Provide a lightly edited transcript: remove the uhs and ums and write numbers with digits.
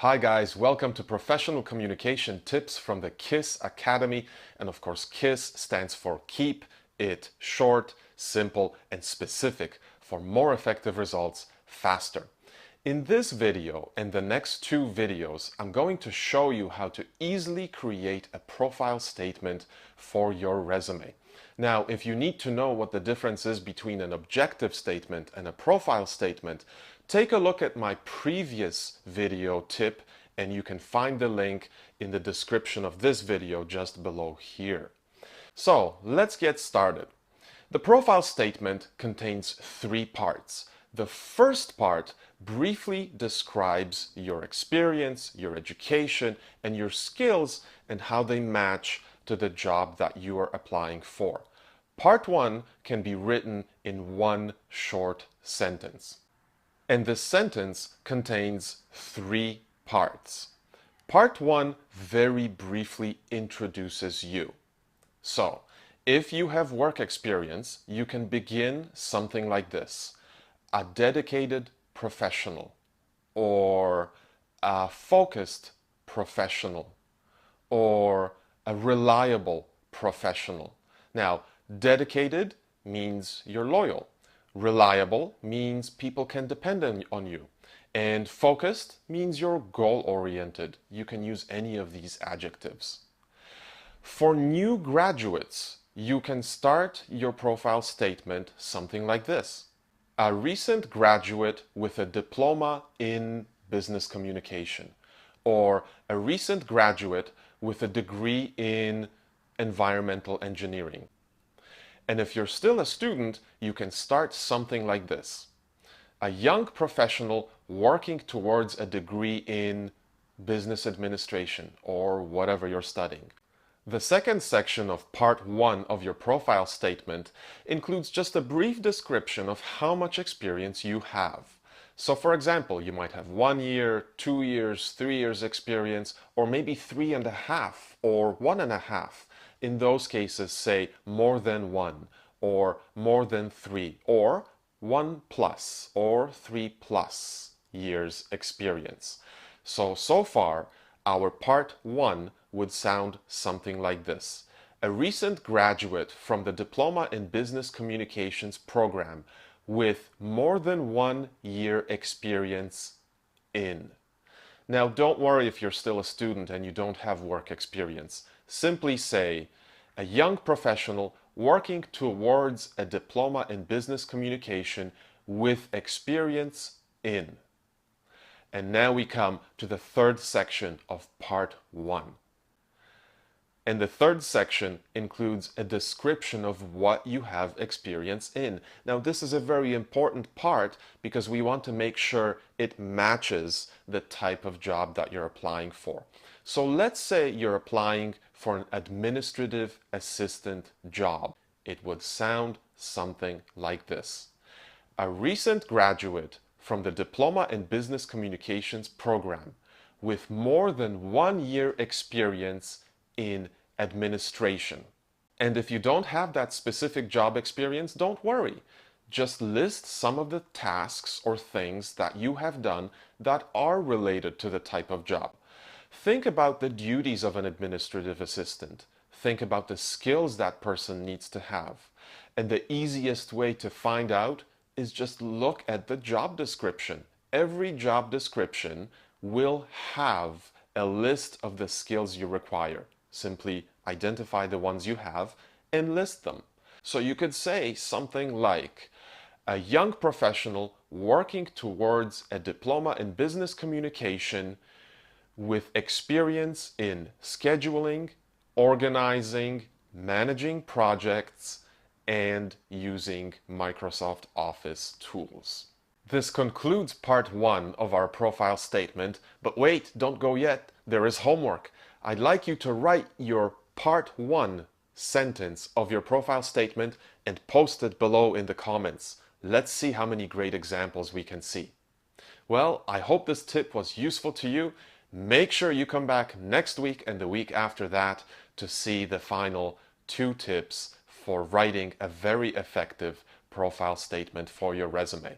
Hi guys, welcome to Professional Communication Tips from the KISS Academy. And of course, KISS stands for Keep It Short, Simple, and Specific for more effective results faster. In this video and the next two videos, I'm going to show you how to easily create a profile statement for your resume. Now, if you need to know what the difference is between an objective statement and a profile statement, take a look at my previous video tip and you can find the link in the description of this video just below here. So let's get started. The profile statement contains three parts. The first part briefly describes your experience, your education, and your skills and how they match to the job that you are applying for. Part 1 can be written in one short sentence. And this sentence contains three parts. Part 1 very briefly introduces you. So, if you have work experience, you can begin something like this: a dedicated professional, or a focused professional, or a reliable professional. Now, dedicated means you're loyal. Reliable means people can depend on you. And focused means you're goal-oriented. You can use any of these adjectives. For new graduates, you can start your profile statement something like this: a recent graduate with a diploma in business communication, or a recent graduate with a degree in environmental engineering. And if you're still a student, you can start something like this: a young professional working towards a degree in business administration, or whatever you're studying. The second section of part 1 of your profile statement includes just a brief description of how much experience you have. So for example, you might have 1 year, 2 years, 3 years experience, or maybe 3.5 or 1.5. In those cases, say more than 1, or more than 3, or 1+ or 3+ years experience. So far, our part 1 would sound something like this: a recent graduate from the Diploma in Business Communications program with more than 1 year experience in. Now, don't worry if you're still a student and you don't have work experience. Simply say, a young professional working towards a diploma in business communication with experience in. And now we come to the third section of part 1. And the third section includes a description of what you have experience in. Now, this is a very important part because we want to make sure it matches the type of job that you're applying for. So let's say you're applying for an administrative assistant job. It would sound something like this: a recent graduate from the Diploma in Business Communications program with more than 1 year experience in administration. And if you don't have that specific job experience, don't worry. Just list some of the tasks or things that you have done that are related to the type of job. Think about the duties of an administrative assistant. Think about the skills that person needs to have. And the easiest way to find out is just look at the job description. Every job description will have a list of the skills you require. Simply identify the ones you have and list them. So you could say something like, a young professional working towards a diploma in business communication with experience in scheduling, organizing, managing projects, and using Microsoft Office tools. This concludes part 1 of our profile statement, but wait, don't go yet. There is homework. I'd like you to write your part 1 sentence of your profile statement and post it below in the comments. Let's see how many great examples we can see. Well, I hope this tip was useful to you. Make sure you come back next week and the week after that to see the final 2 tips for writing a very effective profile statement for your resume.